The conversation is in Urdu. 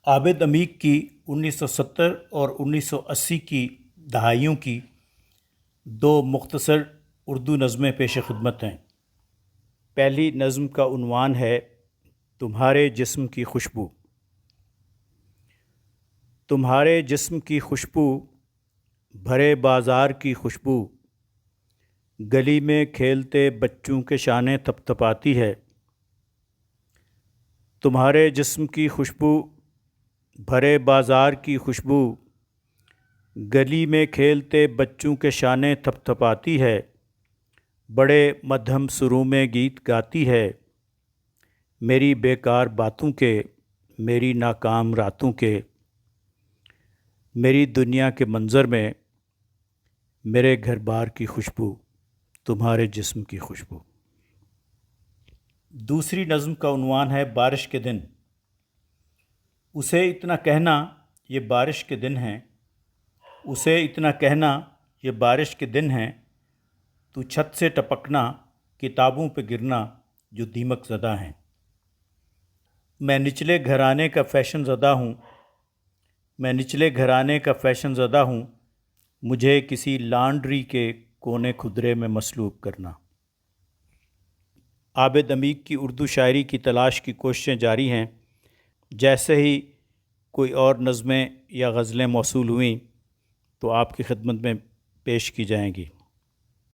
عابد عمیق کی 1970 اور 1980 کی دہائیوں کی دو مختصر اردو نظمیں پیش خدمت ہیں۔ پہلی نظم کا عنوان ہے تمہارے جسم کی خوشبو۔ تمہارے جسم کی خوشبو، بھرے بازار کی خوشبو، گلی میں کھیلتے بچوں کے شانے تھپتھپاتی ہے۔ تمہارے جسم کی خوشبو، بھرے بازار کی خوشبو، گلی میں کھیلتے بچوں کے شانے تھپتھپاتی ہے۔ بڑے مدھم سروں میں گیت گاتی ہے، میری بیکار باتوں کے، میری ناکام راتوں کے، میری دنیا کے منظر میں، میرے گھر بار کی خوشبو، تمہارے جسم کی خوشبو۔ دوسری نظم کا عنوان ہے بارش کے دن۔ اسے اتنا کہنا یہ بارش کے دن ہیں، اسے اتنا کہنا یہ بارش کے دن ہیں، تو چھت سے ٹپکنا، کتابوں پہ گرنا جو دیمک زدہ ہیں۔ میں نچلے گھرانے کا فیشن زدہ ہوں، میں نچلے گھرانے کا فیشن زدہ ہوں، مجھے کسی لانڈری کے کونے کھدرے میں مسلوب کرنا۔ عابد عمیق کی اردو شاعری کی تلاش کی کوششیں جاری ہیں۔ جیسے ہی کوئی اور نظمیں یا غزلیں موصول ہوئیں تو آپ کی خدمت میں پیش کی جائیں گی۔